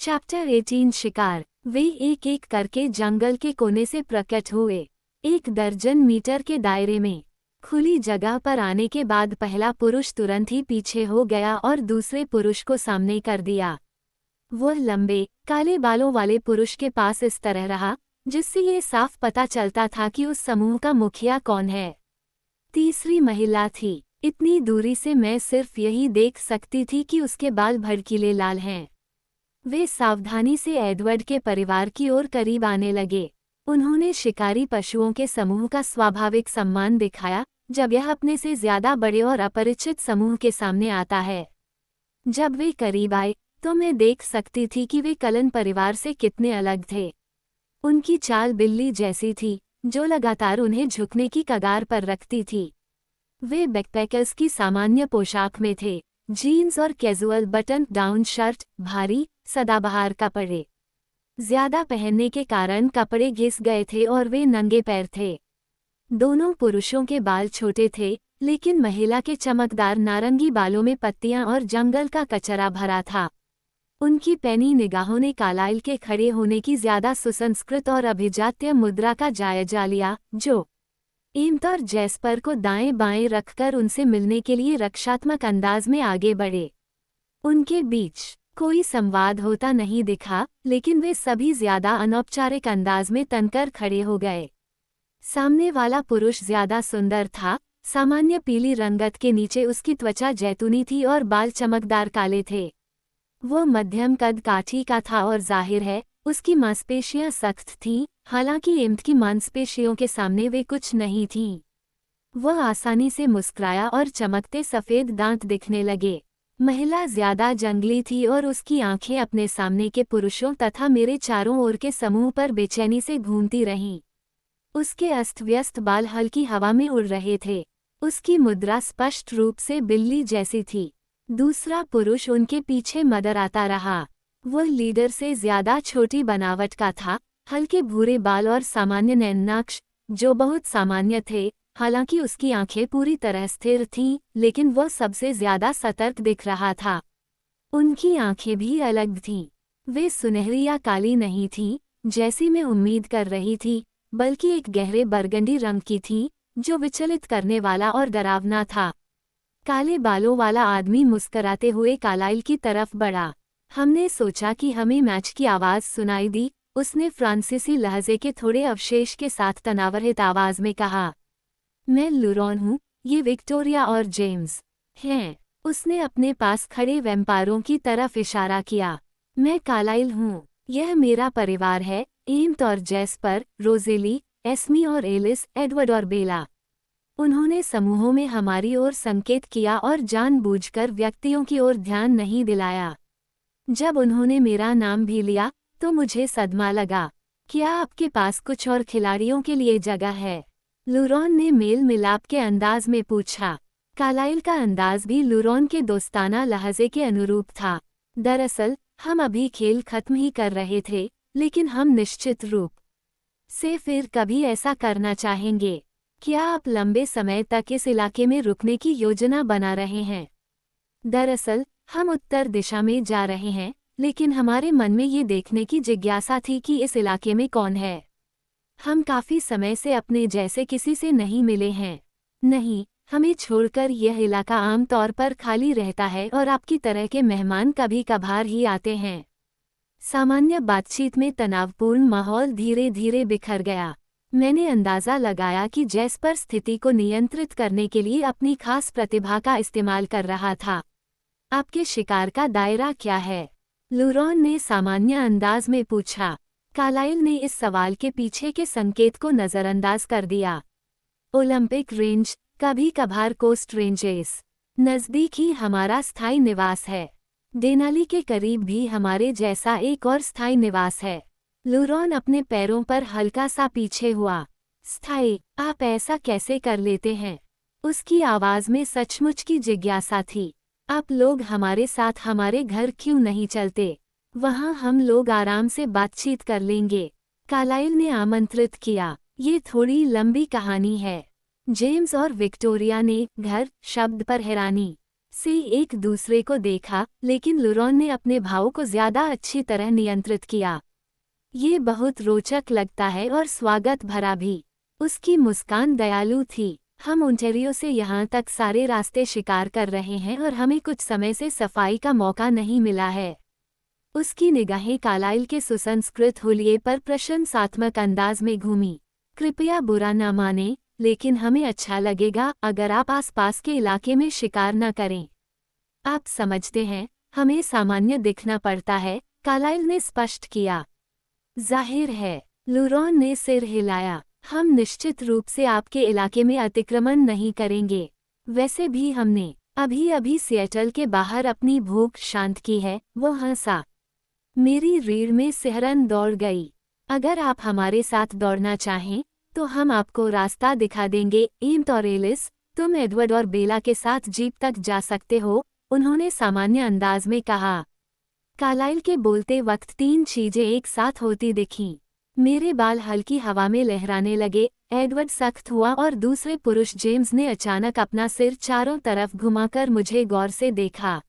Chapter 18 शिकार। वे एक एक करके जंगल के कोने से प्रकट हुए। 1 दर्जन मीटर के दायरे में खुली जगह पर आने के बाद पहला पुरुष तुरंत ही पीछे हो गया और दूसरे पुरुष को सामने कर दिया। वह लंबे काले बालों वाले पुरुष के पास इस तरह रहा जिससे ये साफ पता चलता था कि उस समूह का मुखिया कौन है। तीसरी महिला थी। इतनी दूरी से मैं सिर्फ यही देख सकती थी कि उसके बाल भड़कीले लाल हैं। वे सावधानी से एडवर्ड के परिवार की ओर करीब आने लगे। उन्होंने शिकारी पशुओं के समूह का स्वाभाविक सम्मान दिखाया जब यह अपने से ज्यादा बड़े और अपरिचित समूह के सामने आता है। जब वे करीब आए तो मैं देख सकती थी कि वे कलन परिवार से कितने अलग थे। उनकी चाल बिल्ली जैसी थी जो लगातार उन्हें झुकने की कगार पर रखती थी। वे बैकपैकर्स की सामान्य पोशाक में थे, जीन्स और कैजुअल बटन डाउन शर्ट, भारी सदाबहार कपड़े ज्यादा पहनने के कारण कपड़े घिस गए थे और वे नंगे पैर थे। दोनों पुरुषों के बाल छोटे थे लेकिन महिला के चमकदार नारंगी बालों में पत्तियां और जंगल का कचरा भरा था। उनकी पैनी निगाहों ने कार्लाइल के खड़े होने की ज्यादा सुसंस्कृत और अभिजात्य मुद्रा का जायजा लिया जो एम्स और जैस्पर को दाएं बाएं रखकर उनसे मिलने के लिए रक्षात्मक अंदाज में आगे बढ़े। उनके बीच कोई संवाद होता नहीं दिखा लेकिन वे सभी ज्यादा अनौपचारिक अंदाज में तनकर खड़े हो गए। सामने वाला पुरुष ज्यादा सुंदर था। सामान्य पीली रंगत के नीचे उसकी त्वचा जैतूनी थी और बाल चमकदार काले थे। वो मध्यम कद काठी का था और जाहिर है उसकी मांसपेशियां सख्त थीं, हालांकि एम्स की मांसपेशियों के सामने वे कुछ नहीं थीं। वह आसानी से मुस्कुराया और चमकते सफेद दांत दिखने लगे। महिला ज्यादा जंगली थी और उसकी आंखें अपने सामने के पुरुषों तथा मेरे चारों ओर के समूह पर बेचैनी से घूमती रहीं। उसके अस्त व्यस्त बाल हल्की हवा में उड़ रहे थे। उसकी मुद्रा स्पष्ट रूप से बिल्ली जैसी थी। दूसरा पुरुष उनके पीछे मदराता रहा। वह लीडर से ज्यादा छोटी बनावट का था, हल्के भूरे बाल और सामान्य नैननाक्ष जो बहुत सामान्य थे। हालांकि उसकी आंखें पूरी तरह स्थिर थीं, लेकिन वह सबसे ज्यादा सतर्क दिख रहा था। उनकी आंखें भी अलग थीं। वे सुनहरी या काली नहीं थीं जैसी मैं उम्मीद कर रही थी, बल्कि एक गहरे बरगंडी रंग की थीं जो विचलित करने वाला और डरावना था। काले बालों वाला आदमी मुस्कराते हुए कार्लाइल की तरफ बढ़ा। हमने सोचा कि हमें मैच की आवाज सुनाई दी। उसने फ्रांसीसी लहजे के थोड़े अवशेष के साथ तनावरहित आवाज में कहा, मैं लुरॉन हूँ, ये विक्टोरिया और जेम्स हैं। उसने अपने पास खड़े वैम्पायरों की तरफ इशारा किया। मैं कार्लाइल हूँ, यह मेरा परिवार है, एम्स और जैस्पर, रोजेली, एस्मी और एलिस, एडवर्ड और बेला। उन्होंने समूहों में हमारी ओर संकेत किया और जानबूझकर व्यक्तियों की ओर ध्यान नहीं दिलाया। जब उन्होंने मेरा नाम भी लिया तो मुझे सदमा लगा। क्या आपके पास कुछ और खिलाड़ियों के लिए जगह है? लुरॉन ने मेल मिलाप के अंदाज में पूछा। कार्लाइल का अंदाज भी लुरॉन के दोस्ताना लहजे के अनुरूप था। दरअसल हम अभी खेल खत्म ही कर रहे थे, लेकिन हम निश्चित रूप से फिर कभी ऐसा करना चाहेंगे। क्या आप लंबे समय तक इस इलाके में रुकने की योजना बना रहे हैं? दरअसल हम उत्तर दिशा में जा रहे हैं, लेकिन हमारे मन में ये देखने की जिज्ञासा थी कि इस इलाके में कौन है। हम काफी समय से अपने जैसे किसी से नहीं मिले हैं। नहीं, हमें छोड़कर यह इलाका आमतौर पर खाली रहता है और आपकी तरह के मेहमान कभी कभार ही आते हैं। सामान्य बातचीत में तनावपूर्ण माहौल धीरे धीरे बिखर गया। मैंने अंदाजा लगाया कि जैस्पर स्थिति को नियंत्रित करने के लिए अपनी खास प्रतिभा का इस्तेमाल कर रहा था। आपके शिकार का दायरा क्या है? लुरॉन ने सामान्य अंदाज में पूछा। कार्लाइल ने इस सवाल के पीछे के संकेत को नजरअंदाज कर दिया। ओलंपिक रेंज, कभी कभार कोस्ट रेंजेस। नजदीक ही हमारा स्थायी निवास है। डेनाली के करीब भी हमारे जैसा एक और स्थायी निवास है। लुरॉन अपने पैरों पर हल्का सा पीछे हुआ। स्थायी? आप ऐसा कैसे कर लेते हैं? उसकी आवाज में सचमुच की जिज्ञासा थी। आप लोग हमारे साथ हमारे घर क्यों नहीं चलते? वहाँ हम लोग आराम से बातचीत कर लेंगे। कार्लाइल ने आमंत्रित किया। ये थोड़ी लंबी कहानी है। जेम्स और विक्टोरिया ने घर शब्द पर हैरानी से एक दूसरे को देखा, लेकिन लुरोन ने अपने भाव को ज्यादा अच्छी तरह नियंत्रित किया। ये बहुत रोचक लगता है और स्वागत भरा भी। उसकी मुस्कान दयालु थी। हम ओंटारियो से यहाँ तक सारे रास्ते शिकार कर रहे हैं और हमें कुछ समय से सफाई का मौका नहीं मिला है। उसकी निगाहें कार्लाइल के सुसंस्कृत हुलिये पर प्रशंसात्मक अंदाज में घूमी। कृपया बुरा न माने, लेकिन हमें अच्छा लगेगा अगर आप आसपास के इलाके में शिकार न करें। आप समझते हैं, हमें सामान्य दिखना पड़ता है, कार्लाइल ने स्पष्ट किया। जाहिर है, लुरोन ने सिर हिलाया। हम निश्चित रूप से आपके इलाके में अतिक्रमण नहीं करेंगे। वैसे भी हमने अभी अभी सिएटल के बाहर अपनी भूख शांत की है। वो हंसा। मेरी रीढ़ में सिहरन दौड़ गई। अगर आप हमारे साथ दौड़ना चाहें, तो हम आपको रास्ता दिखा देंगे। एम्ट और एलिस, तुम एडवर्ड और बेला के साथ जीप तक जा सकते हो, उन्होंने सामान्य अंदाज में कहा। कार्लाइल के बोलते वक्त 3 चीजें एक साथ होती दिखीं। मेरे बाल हल्की हवा में लहराने लगे। एडवर्ड सख्त हुआ और दूसरे पुरुष जेम्स ने अचानक अपना सिर चारों तरफ घुमाकर मुझे गौर से देखा।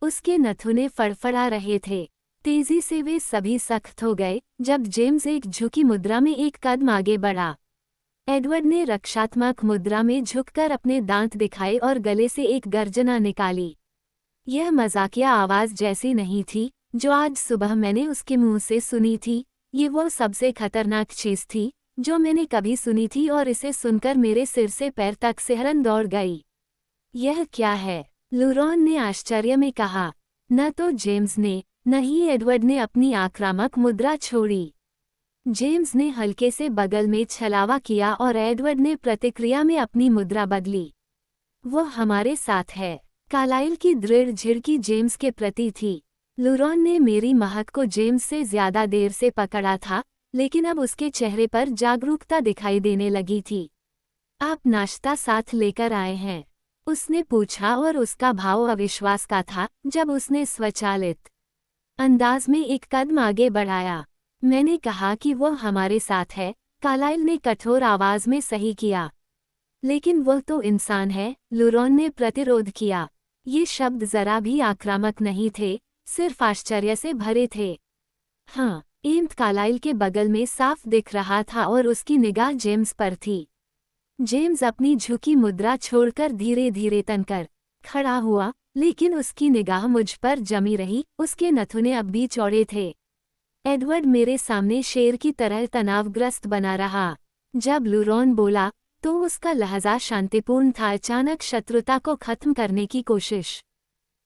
उसके नथुने फड़फड़ा रहे थे। तेजी से वे सभी सख्त हो गए जब जेम्स एक झुकी मुद्रा में एक कदम आगे बढ़ा। एडवर्ड ने रक्षात्मक मुद्रा में झुककर अपने दांत दिखाए और गले से एक गर्जना निकाली। यह मजाकिया आवाज जैसी नहीं थी जो आज सुबह मैंने उसके मुंह से सुनी थी। ये वो सबसे खतरनाक चीज थी जो मैंने कभी सुनी थी और इसे सुनकर मेरे सिर से पैर तक सिहरन दौड़ गई। यह क्या है? लुरोन ने आश्चर्य में कहा। न तो जेम्स ने, न ही एडवर्ड ने अपनी आक्रामक मुद्रा छोड़ी। जेम्स ने हल्के से बगल में छलावा किया और एडवर्ड ने प्रतिक्रिया में अपनी मुद्रा बदली। वो हमारे साथ है। कार्लाइल की दृढ़ झिड़की जेम्स के प्रति थी। लुरोन ने मेरी महक को जेम्स से ज्यादा देर से पकड़ा था, लेकिन अब उसके चेहरे पर जागरूकता दिखाई देने लगी थी। आप नाश्ता साथ लेकर आए हैं? उसने पूछा और उसका भाव अविश्वास का था जब उसने स्वचालित अंदाज में एक कदम आगे बढ़ाया। मैंने कहा कि वो हमारे साथ है, कार्लाइल ने कठोर आवाज में सही किया। लेकिन वह तो इंसान है, लुरोन ने प्रतिरोध किया। ये शब्द जरा भी आक्रामक नहीं थे, सिर्फ आश्चर्य से भरे थे। हाँ, एम्ट कार्लाइल के बगल में साफ दिख रहा था और उसकी निगाह जेम्स पर थी। जेम्स अपनी झुकी मुद्रा छोड़कर धीरे धीरे तनकर खड़ा हुआ, लेकिन उसकी निगाह मुझ पर जमी रही। उसके नथुने अब भी चौड़े थे। एडवर्ड मेरे सामने शेर की तरह तनावग्रस्त बना रहा। जब लुरोन बोला, तो उसका लहजा शांतिपूर्ण था, अचानक शत्रुता को खत्म करने की कोशिश।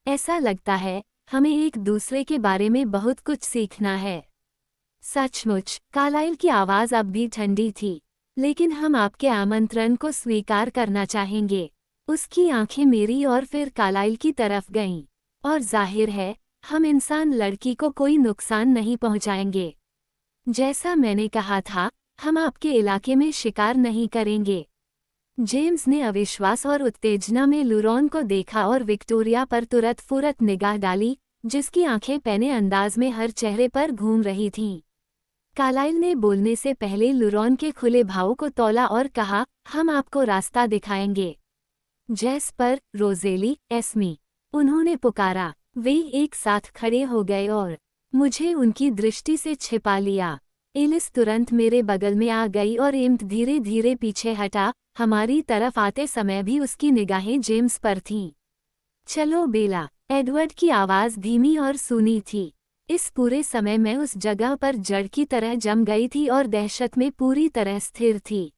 ऐसा लगता है हमें एक दूसरे के बारे में बहुत कुछ सीखना है। सचमुच, कार्लाइल की आवाज अब भी ठंडी थी। लेकिन हम आपके आमंत्रण को स्वीकार करना चाहेंगे। उसकी आंखें मेरी और फिर कार्लाइल की तरफ गईं। और जाहिर है, हम इंसान लड़की को कोई नुकसान नहीं पहुंचाएंगे। जैसा मैंने कहा था, हम आपके इलाके में शिकार नहीं करेंगे। जेम्स ने अविश्वास और उत्तेजना में लुरोन को देखा और विक्टोरिया पर तुरंत फुरत निगाह डाली, जिसकी आंखें पैने अंदाज में हर चेहरे पर घूम रही थीं। कार्लाइल ने बोलने से पहले लुरोन के खुले भाव को तौला और कहा, हम आपको रास्ता दिखाएंगे। जैस्पर, रोज़ेली, एस्मी, उन्होंने पुकारा। वे एक साथ खड़े हो गए और मुझे उनकी दृष्टि से छिपा लिया। एलिस तुरंत मेरे बगल में आ गई और एम्ट धीरे धीरे पीछे हटा। हमारी तरफ आते समय भी उसकी निगाहें जेम्स पर थीं। चलो बेला, एडवर्ड की आवाज़ धीमी और सूनी थी। इस पूरे समय मैं उस जगह पर जड़ की तरह जम गई थी और दहशत में पूरी तरह स्थिर थी।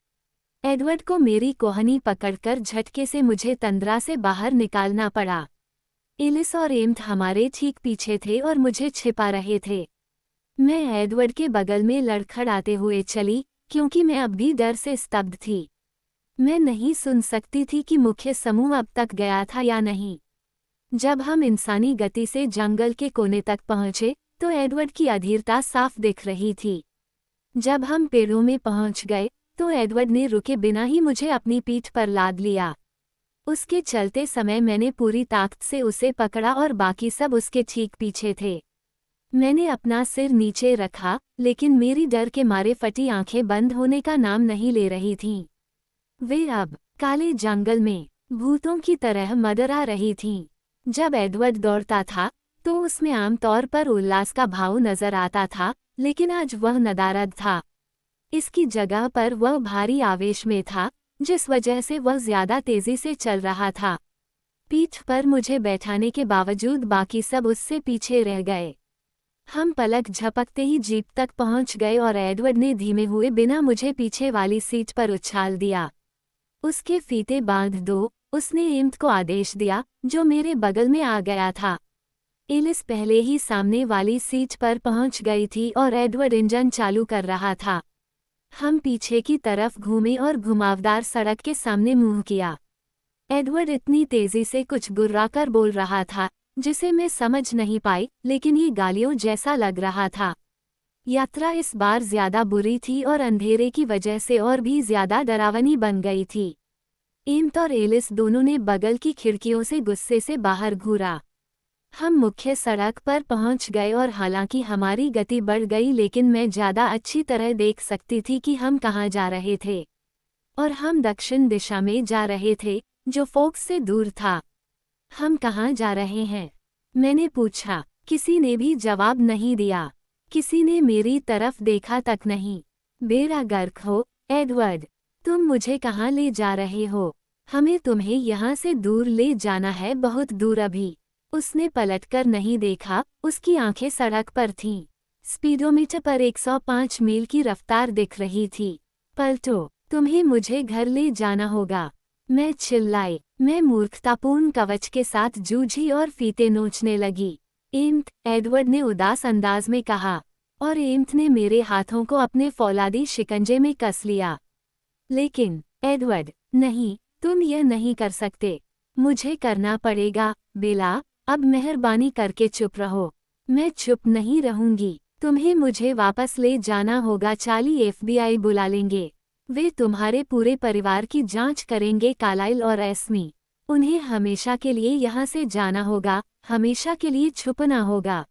एडवर्ड को मेरी कोहनी पकड़कर झटके से मुझे तंद्रा से बाहर निकालना पड़ा। एलिस और एम्ट हमारे ठीक पीछे थे और मुझे छिपा रहे थे। मैं एडवर्ड के बगल में लड़खड़ाते हुए चली, क्योंकि मैं अब भी डर से स्तब्ध थी। मैं नहीं सुन सकती थी कि मुख्य समूह अब तक गया था या नहीं। जब हम इंसानी गति से जंगल के कोने तक पहुंचे, तो एडवर्ड की अधीरता साफ दिख रही थी। जब हम पेड़ों में पहुंच गए, तो एडवर्ड ने रुके बिना ही मुझे अपनी पीठ पर लाद लिया। उसके चलते समय मैंने पूरी ताकत से उसे पकड़ा और बाकी सब उसके ठीक पीछे थे। मैंने अपना सिर नीचे रखा, लेकिन मेरी डर के मारे फटी आंखें बंद होने का नाम नहीं ले रही थीं। वे अब काले जंगल में भूतों की तरह मदरा रही थीं। जब एडवर्ड दौड़ता था तो उसमें आमतौर पर उल्लास का भाव नजर आता था, लेकिन आज वह नदारद था। इसकी जगह पर वह भारी आवेश में था, जिस वजह से वह ज्यादा तेजी से चल रहा था। पीठ पर मुझे बैठाने के बावजूद बाकी सब उससे पीछे रह गए। हम पलक झपकते ही जीप तक पहुंच गए और एडवर्ड ने धीमे हुए बिना मुझे पीछे वाली सीट पर उछाल दिया। उसके फीते बांध दो, उसने एम्त को आदेश दिया, जो मेरे बगल में आ गया था। एलिस पहले ही सामने वाली सीट पर पहुंच गई थी और एडवर्ड इंजन चालू कर रहा था। हम पीछे की तरफ घूमे और घुमावदार सड़क के सामने मुंह किया। एडवर्ड इतनी तेजी से कुछ गुर्राकर बोल रहा था जिसे मैं समझ नहीं पाई, लेकिन ये गालियों जैसा लग रहा था। यात्रा इस बार ज्यादा बुरी थी और अंधेरे की वजह से और भी ज्यादा डरावनी बन गई थी। एम्त और एलिस दोनों ने बगल की खिड़कियों से गुस्से से बाहर घूरा। हम मुख्य सड़क पर पहुंच गए और हालांकि हमारी गति बढ़ गई, लेकिन मैं ज्यादा अच्छी तरह देख सकती थी कि हम कहाँ जा रहे थे। और हम दक्षिण दिशा में जा रहे थे, जो फोक्स से दूर था। हम कहाँ जा रहे हैं? मैंने पूछा। किसी ने भी जवाब नहीं दिया। किसी ने मेरी तरफ देखा तक नहीं। बेड़ा गर्क हो, एडवर्ड। तुम मुझे कहाँ ले जा रहे हो? हमें तुम्हें यहाँ से दूर ले जाना है, बहुत दूर अभी। उसने पलटकर नहीं देखा, उसकी आंखें सड़क पर थीं। स्पीडोमीटर पर 105 मील की रफ्तार दिख रही थी। पलटो, तुम्हें मुझे घर ले जाना होगा। मैं चिल्लाई। मैं मूर्खतापूर्ण कवच के साथ जूझी और फीते नोचने लगी। एम्त, एडवर्ड ने उदास अंदाज में कहा, और एम्त ने मेरे हाथों को अपने फौलादी शिकंजे में कस लिया। लेकिन एडवर्ड, नहीं, तुम यह नहीं कर सकते। मुझे करना पड़ेगा। बेला, अब मेहरबानी करके चुप रहो। मैं चुप नहीं रहूंगी। तुम्हें मुझे वापस ले जाना होगा। चार्ली FBI बुला लेंगे। वे तुम्हारे पूरे परिवार की जांच करेंगे। कार्लाइल और एस्मी, उन्हें हमेशा के लिए यहाँ से जाना होगा, हमेशा के लिए छुपना होगा।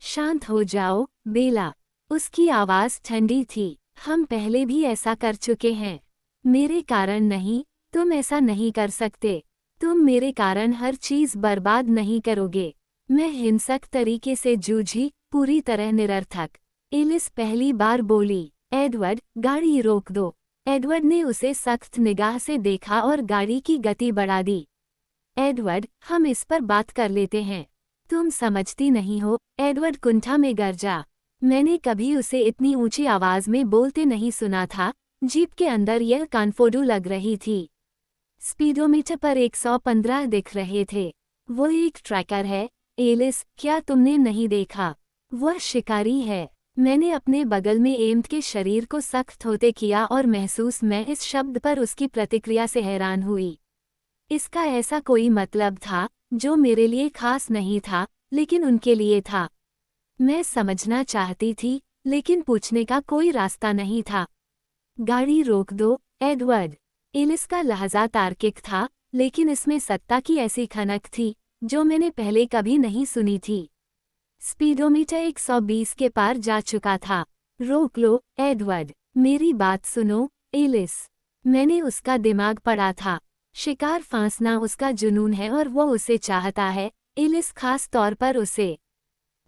शांत हो जाओ, बेला। उसकी आवाज़ ठंडी थी। हम पहले भी ऐसा कर चुके हैं। मेरे कारण नहीं, तुम ऐसा नहीं कर सकते। तुम मेरे कारण हर चीज़ बर्बाद नहीं करोगे। मैं हिंसक तरीके से जूझी, पूरी तरह निरर्थक। एलिस पहली बार बोली, एडवर्ड, गाड़ी रोक दो। एडवर्ड ने उसे सख्त निगाह से देखा और गाड़ी की गति बढ़ा दी। एडवर्ड, हम इस पर बात कर लेते हैं। तुम समझती नहीं हो, एडवर्ड कुंठा में गरजा। मैंने कभी उसे इतनी ऊंची आवाज में बोलते नहीं सुना था। जीप के अंदर यह कानफोडू लग रही थी। स्पीडोमीटर पर 115 दिख रहे थे। वो एक ट्रैकर है। एलिस, क्या तुमने नहीं देखा? वह शिकारी है। मैंने अपने बगल में एम्त के शरीर को सख्त होते किया और महसूस मैं इस शब्द पर उसकी प्रतिक्रिया से हैरान हुई। इसका ऐसा कोई मतलब था जो मेरे लिए खास नहीं था, लेकिन उनके लिए था। मैं समझना चाहती थी, लेकिन पूछने का कोई रास्ता नहीं था। गाड़ी रोक दो, एडवर्ड। एलिस का लहजा तार्किक था, लेकिन इसमें सत्ता की ऐसी खनक थी जो मैंने पहले कभी नहीं सुनी थी। स्पीडोमीटर 120 के पार जा चुका था। रोक लो, एडवर्ड। मेरी बात सुनो, एलिस। मैंने उसका दिमाग पढ़ा था। शिकार फांसना उसका जुनून है और वो उसे चाहता है, एलिस, खास तौर पर उसे।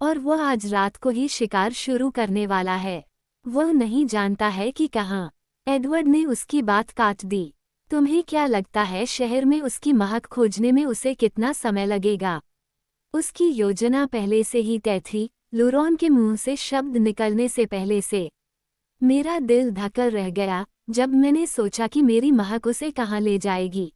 और वह आज रात को ही शिकार शुरू करने वाला है। वह नहीं जानता है कि कहाँ। एडवर्ड ने उसकी बात काट दी। तुम्हें क्या लगता है शहर में उसकी महक खोजने में उसे कितना समय लगेगा? उसकी योजना पहले से ही तय थी, लूरोन के मुंह से शब्द निकलने से पहले से। मेरा दिल धक्कर रह गया जब मैंने सोचा कि मेरी महक उसे कहाँ ले जाएगी।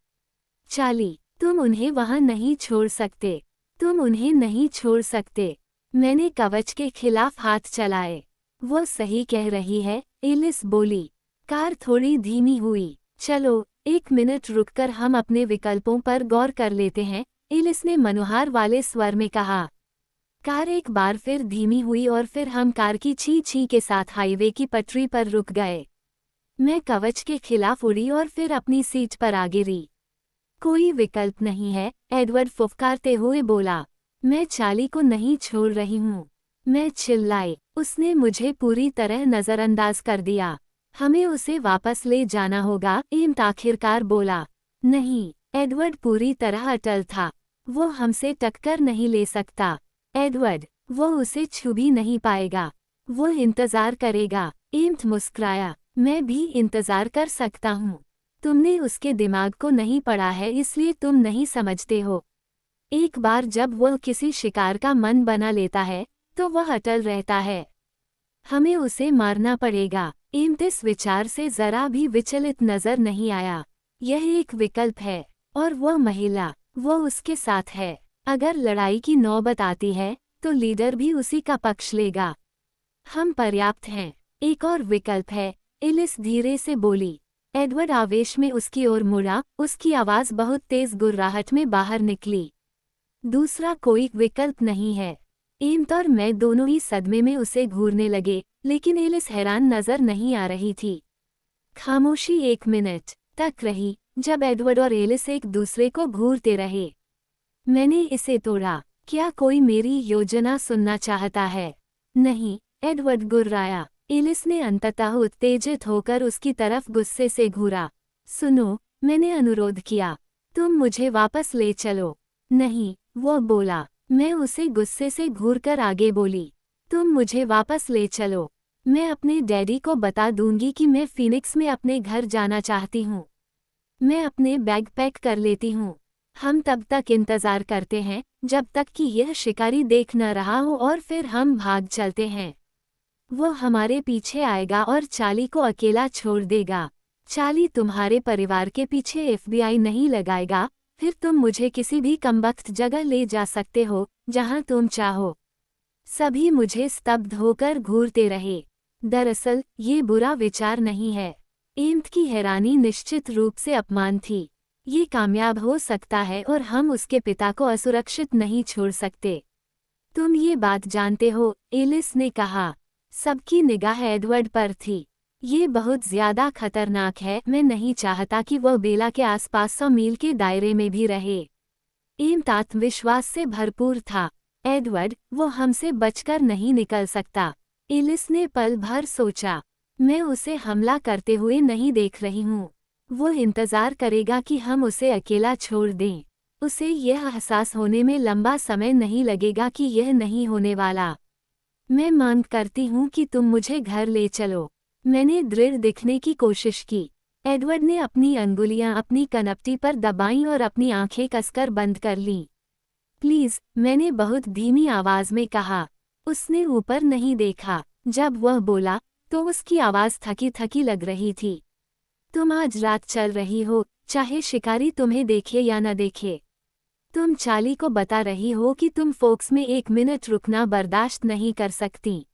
चार्ली, तुम उन्हें वहाँ नहीं छोड़ सकते। तुम उन्हें नहीं छोड़ सकते। मैंने कवच के खिलाफ हाथ चलाए। वो सही कह रही है, एलिस बोली। कार थोड़ी धीमी हुई। चलो, 1 मिनट रुककर हम अपने विकल्पों पर गौर कर लेते हैं, एलिस ने मनुहार वाले स्वर में कहा। कार एक बार फिर धीमी हुई और फिर हम कार की छी छी के साथ हाईवे की पटरी पर रुक गए। मैं कवच के खिलाफ उड़ी और फिर अपनी सीट पर आ गिरी। कोई विकल्प नहीं है, एडवर्ड फुफकारते हुए बोला। मैं चार्ली को नहीं छोड़ रही हूँ। मैं चिल्लाई। उसने मुझे पूरी तरह नज़रअंदाज कर दिया। हमें उसे वापस ले जाना होगा, एम्त आखिरकार बोला। नहीं, एडवर्ड पूरी तरह अटल था। वो हमसे टक्कर नहीं ले सकता। एडवर्ड, वो उसे छू भी नहीं पाएगा। वो इंतजार करेगा। एम्थ मुस्कुराया। मैं भी इंतजार कर सकता हूँ। तुमने उसके दिमाग को नहीं पढ़ा है, इसलिए तुम नहीं समझते हो। एक बार जब वह किसी शिकार का मन बना लेता है तो वह अटल रहता है। हमें उसे मारना पड़ेगा। एम्थ इस विचार से जरा भी विचलित नजर नहीं आया। यह एक विकल्प है और वह महिला, वो उसके साथ है। अगर लड़ाई की नौबत आती है तो लीडर भी उसी का पक्ष लेगा। हम पर्याप्त हैं। एक और विकल्प है, एलिस धीरे से बोली। एडवर्ड आवेश में उसकी ओर मुड़ा, उसकी आवाज बहुत तेज गुर्राहट में बाहर निकली। दूसरा कोई विकल्प नहीं है। एम्थ और मैं दोनों ही सदमे में उसे घूरने लगे, लेकिन एलिस हैरान नजर नहीं आ रही थी। खामोशी 1 मिनट तक रही, जब एडवर्ड और एलिस एक दूसरे को घूरते रहे। मैंने इसे तोड़ा। क्या कोई मेरी योजना सुनना चाहता है? नहीं, एडवर्ड गुर्राया। एलिस ने अंततः उत्तेजित होकर उसकी तरफ गुस्से से घूरा। सुनो, मैंने अनुरोध किया। तुम मुझे वापस ले चलो। नहीं, वो बोला। मैं उसे गुस्से से घूरकर आगे बोली। तुम मुझे वापस ले चलो। मैं अपने डैडी को बता दूंगी कि मैं फीनिक्स में अपने घर जाना चाहती हूँ। मैं अपने बैग पैक कर लेती हूँ। हम तब तक इंतजार करते हैं जब तक कि यह शिकारी देख न रहा हो और फिर हम भाग चलते हैं। वो हमारे पीछे आएगा और चार्ली को अकेला छोड़ देगा। चार्ली तुम्हारे परिवार के पीछे FBI नहीं लगाएगा, फिर तुम मुझे किसी भी कमबख्त जगह ले जा सकते हो जहां तुम चाहो। सभी मुझे स्तब्ध होकर घूरते रहे। दरअसल ये बुरा विचार नहीं है। एम्थ की हैरानी निश्चित रूप से अपमान थी। ये कामयाब हो सकता है और हम उसके पिता को असुरक्षित नहीं छोड़ सकते। तुम ये बात जानते हो, एलिस ने कहा। सबकी निगाह एडवर्ड पर थी। ये बहुत ज्यादा खतरनाक है। मैं नहीं चाहता कि वह बेला के आसपास 100 मील के दायरे में भी रहे। एम्थ आत्मविश्वास से भरपूर था। एडवर्ड, वो हमसे बचकर नहीं निकल सकता। एलिस ने पल भर सोचा। मैं उसे हमला करते हुए नहीं देख रही हूँ। वो इंतजार करेगा कि हम उसे अकेला छोड़ दें। उसे यह एहसास होने में लंबा समय नहीं लगेगा कि यह नहीं होने वाला। मैं मांग करती हूँ कि तुम मुझे घर ले चलो। मैंने दृढ़ दिखने की कोशिश की। एडवर्ड ने अपनी अंगुलियां अपनी कनपटी पर दबाईं और अपनी आंखें कसकर बंद कर लीं। प्लीज, मैंने बहुत धीमी आवाज में कहा। उसने ऊपर नहीं देखा। जब वह बोला तो उसकी आवाज थकी थकी लग रही थी। तुम आज रात चल रही हो, चाहे शिकारी तुम्हें देखे या न देखे। तुम चार्ली को बता रही हो कि तुम फोक्स में 1 मिनट रुकना बर्दाश्त नहीं कर सकती।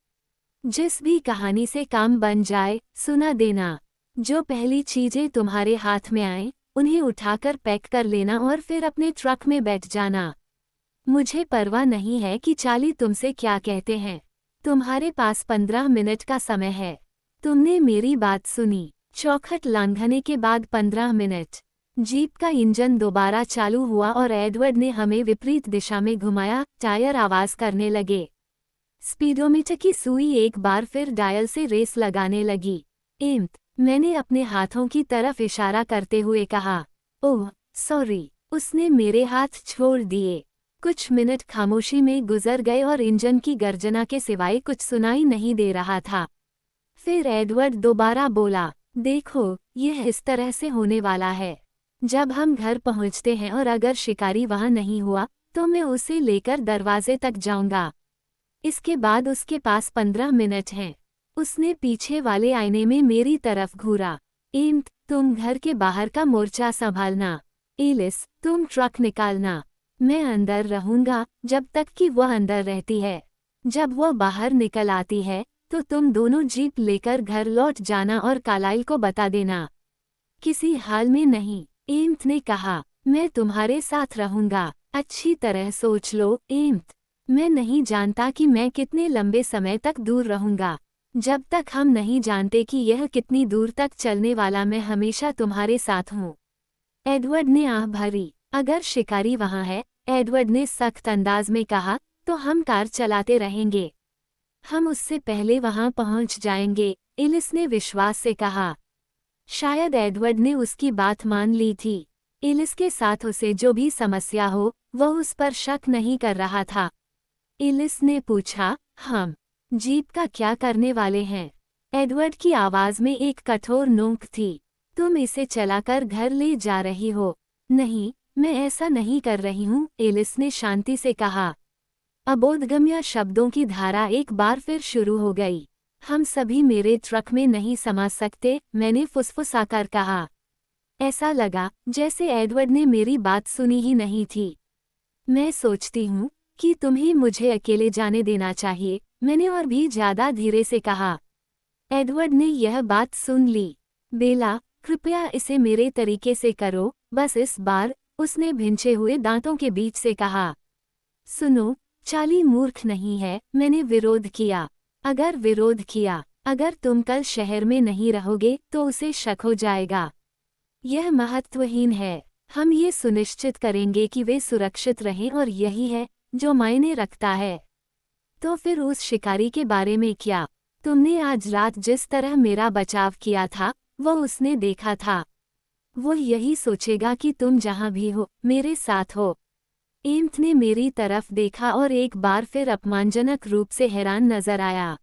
जिस भी कहानी से काम बन जाए, सुना देना। जो पहली चीजें तुम्हारे हाथ में आए, उन्हें उठाकर पैक कर लेना और फिर अपने ट्रक में बैठ जाना। मुझे परवाह नहीं है कि चार्ली तुमसे क्या कहते हैं। तुम्हारे पास 15 मिनट का समय है। तुमने मेरी बात सुनी। चौखट लांघने के बाद 15 मिनट। जीप का इंजन दोबारा चालू हुआ और एडवर्ड ने हमें विपरीत दिशा में घुमाया। टायर आवाज करने लगे। स्पीडोमीटर की सुई एक बार फिर डायल से रेस लगाने लगी। एम्थ, मैंने अपने हाथों की तरफ इशारा करते हुए कहा। ओह, सॉरी। उसने मेरे हाथ छोड़ दिए। कुछ मिनट खामोशी में गुजर गए और इंजन की गर्जना के सिवाय कुछ सुनाई नहीं दे रहा था। फिर एडवर्ड दोबारा बोला, देखो, यह इस तरह से होने वाला है। जब हम घर पहुंचते हैं और अगर शिकारी वहां नहीं हुआ तो मैं उसे लेकर दरवाजे तक जाऊंगा। इसके बाद उसके पास 15 मिनट हैं। उसने पीछे वाले आईने में मेरी तरफ घूरा। एम्थ, तुम घर के बाहर का मोर्चा संभालना। एलिस, तुम ट्रक निकालना। मैं अंदर रहूंगा जब तक कि वह अंदर रहती है। जब वह बाहर निकल आती है तो तुम दोनों जीप लेकर घर लौट जाना और कार्लाइल को बता देना। किसी हाल में नहीं, एम्थ ने कहा। मैं तुम्हारे साथ रहूंगा। अच्छी तरह सोच लो, एम्थ। मैं नहीं जानता कि मैं कितने लंबे समय तक दूर रहूंगा। जब तक हम नहीं जानते कि यह कितनी दूर तक चलने वाला, मैं हमेशा तुम्हारे साथ हूँ। एडवर्ड ने आह भरी। अगर शिकारी वहां है, एडवर्ड ने सख्त अंदाज में कहा, तो हम कार चलाते रहेंगे। हम उससे पहले वहां पहुंच जाएंगे, एलिस ने विश्वास से कहा। शायद एडवर्ड ने उसकी बात मान ली थी। एलिस के साथ उसे जो भी समस्या हो वह उस पर शक नहीं कर रहा था। एलिस ने पूछा, हम जीप का क्या करने वाले हैं? एडवर्ड की आवाज में एक कठोर नोक थी। तुम इसे चलाकर घर ले जा रही हो? नहीं, मैं ऐसा नहीं कर रही हूँ, एलिस ने शांति से कहा। अबोधगम्य शब्दों की धारा एक बार फिर शुरू हो गई। हम सभी मेरे ट्रक में नहीं समा सकते, मैंने फुसफुसाकर कहा। ऐसा लगा जैसे एडवर्ड ने मेरी बात सुनी ही नहीं थी। मैं सोचती हूँ कि तुम्हें मुझे अकेले जाने देना चाहिए, मैंने और भी ज्यादा धीरे से कहा। एडवर्ड ने यह बात सुन ली। बेला, कृपया इसे मेरे तरीके से करो, बस इस बार, उसने भिंचे हुए दांतों के बीच से कहा। सुनो, चार्ली मूर्ख नहीं है, मैंने विरोध किया। अगर विरोध किया, अगर तुम कल शहर में नहीं रहोगे तो उसे शक हो जाएगा। यह महत्वहीन है। हम ये सुनिश्चित करेंगे कि वे सुरक्षित रहें और यही है जो मायने रखता है। तो फिर उस शिकारी के बारे में क्या? तुमने आज रात जिस तरह मेरा बचाव किया था वो उसने देखा था। वो यही सोचेगा कि तुम जहां भी हो मेरे साथ हो। एम्थ ने मेरी तरफ देखा और एक बार फिर अपमानजनक रूप से हैरान नजर आया।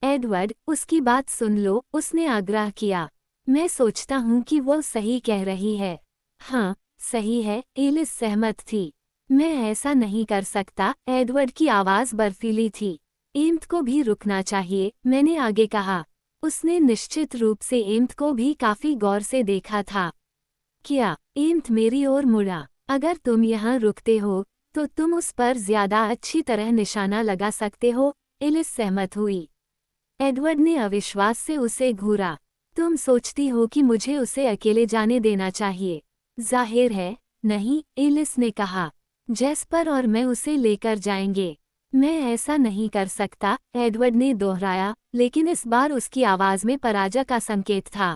एडवर्ड, उसकी बात सुन लो, उसने आग्रह किया। मैं सोचता हूँ कि वो सही कह रही है। हाँ, सही है, एलिस सहमत थी। मैं ऐसा नहीं कर सकता, एडवर्ड की आवाज बर्फीली थी। एम्थ को भी रुकना चाहिए, मैंने आगे कहा। उसने निश्चित रूप से एम्थ को भी काफी गौर से देखा था। क्या? एम्थ मेरी ओर मुड़ा। अगर तुम यहाँ रुकते हो तो तुम उस पर ज्यादा अच्छी तरह निशाना लगा सकते हो, एलिस सहमत हुई। एडवर्ड ने अविश्वास से उसे घूरा। तुम सोचती हो कि मुझे उसे अकेले जाने देना चाहिए? जाहिर है, नहीं, एलिस ने कहा। जेस्पर और मैं उसे लेकर जाएंगे। मैं ऐसा नहीं कर सकता, एडवर्ड ने दोहराया, लेकिन इस बार उसकी आवाज में पराजय का संकेत था।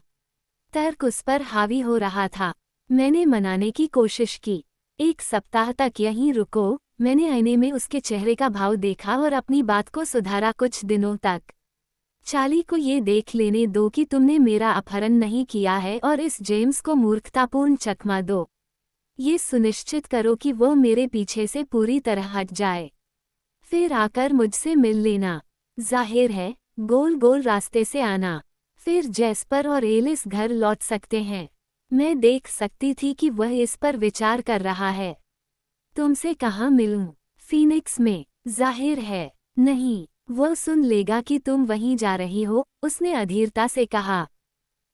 तर्क उस पर हावी हो रहा था। मैंने मनाने की कोशिश की। एक सप्ताह तक यहीं रुको, मैंने आईने में उसके चेहरे का भाव देखा और अपनी बात को सुधारा कुछ दिनों तक। चार्ली को ये देख लेने दो कि तुमने मेरा अपहरण नहीं किया है और इस जेम्स को मूर्खतापूर्ण चकमा दो। ये सुनिश्चित करो कि वो मेरे पीछे से पूरी तरह हट जाए। फिर आकर मुझसे मिल लेना। जाहिर है, गोल गोल रास्ते से आना। फिर जेस्पर और एलिस घर लौट सकते हैं। मैं देख सकती थी कि वह इस पर विचार कर रहा है। तुमसे कहाँ मिलूं? फीनिक्स में। जाहिर है, नहीं, वह सुन लेगा कि तुम वहीं जा रही हो, उसने अधीरता से कहा।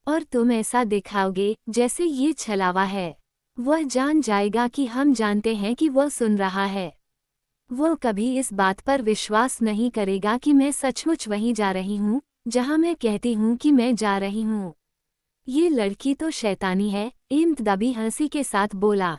और तुम ऐसा दिखाओगे जैसे ये छलावा है। वह जान जाएगा कि हम जानते हैं कि वह सुन रहा है। वो कभी इस बात पर विश्वास नहीं करेगा कि मैं सचमुच वहीं जा रही हूँ जहाँ मैं कहती हूँ कि मैं जा रही हूँ। ये लड़की तो शैतानी है, एम्थ दबी हंसी के साथ बोला।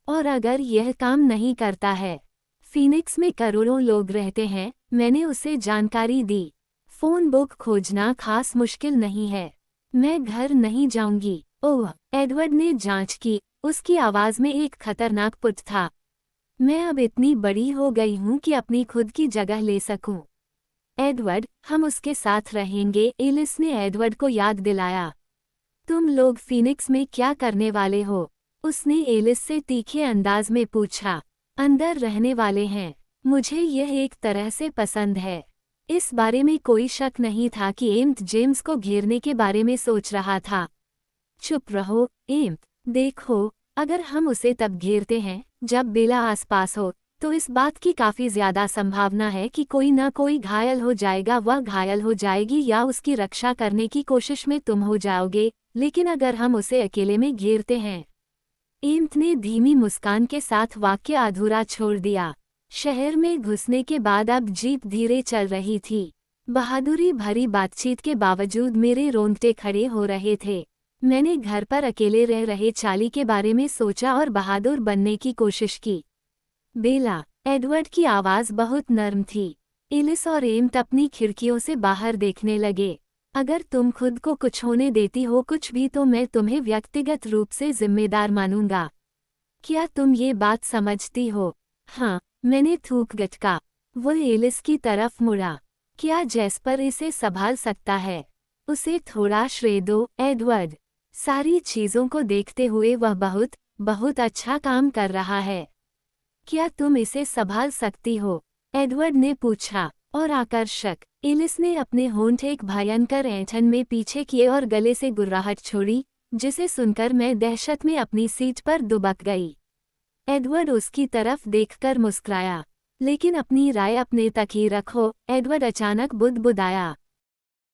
और अगर यह काम नहीं करता है? फीनिक्स में करोड़ों लोग रहते हैं, मैंने उसे जानकारी दी। फोन बुक खोजना खास मुश्किल नहीं है। मैं घर नहीं जाऊंगी। ओह, एडवर्ड ने जांच की, उसकी आवाज में एक खतरनाक पुट था। मैं अब इतनी बड़ी हो गई हूँ कि अपनी खुद की जगह ले सकूं। एडवर्ड, हम उसके साथ रहेंगे, एलिस ने एडवर्ड को याद दिलाया। तुम लोग फीनिक्स में क्या करने वाले हो? उसने एलिस से तीखे अंदाज में पूछा। अंदर रहने वाले हैं। मुझे यह एक तरह से पसंद है। इस बारे में कोई शक नहीं था कि एम्थ जेम्स को घेरने के बारे में सोच रहा था। चुप रहो, एम्थ। देखो, अगर हम उसे तब घेरते हैं जब बेला आसपास हो, तो इस बात की काफी ज्यादा संभावना है कि कोई न कोई घायल हो जाएगा। वह घायल हो जाएगी या उसकी रक्षा करने की कोशिश में तुम हो जाओगे। लेकिन अगर हम उसे अकेले में घेरते हैं। एम्थ ने धीमी मुस्कान के साथ वाक्य अधूरा छोड़ दिया। शहर में घुसने के बाद अब जीप धीरे चल रही थी। बहादुरी भरी बातचीत के बावजूद मेरे रोंगटे खड़े हो रहे थे। मैंने घर पर अकेले रह रहे चार्ली के बारे में सोचा और बहादुर बनने की कोशिश की। बेला, एडवर्ड की आवाज बहुत नर्म थी। एलिस और एम्थ अपनी खिड़कियों से बाहर देखने लगे। अगर तुम खुद को कुछ होने देती हो कुछ भी, तो मैं तुम्हें व्यक्तिगत रूप से जिम्मेदार मानूंगा। क्या तुम ये बात समझती हो? हाँ, मैंने थूक गटका। वो एलिस की तरफ मुड़ा। क्या जेस्पर इसे संभाल सकता है? उसे थोड़ा श्रेय दो, एडवर्ड। सारी चीजों को देखते हुए वह बहुत बहुत अच्छा काम कर रहा है। क्या तुम इसे संभाल सकती हो? एडवर्ड ने पूछा। और आकर्षक, एलिस ने अपने होंठ एक भयंकर ऐंठन में पीछे किए और गले से गुर्राहट छोड़ी, जिसे सुनकर मैं दहशत में अपनी सीट पर दुबक गई। एडवर्ड उसकी तरफ देखकर मुस्कुराया। लेकिन अपनी राय अपने तक ही रखो, एडवर्ड अचानक बुदबुदाया।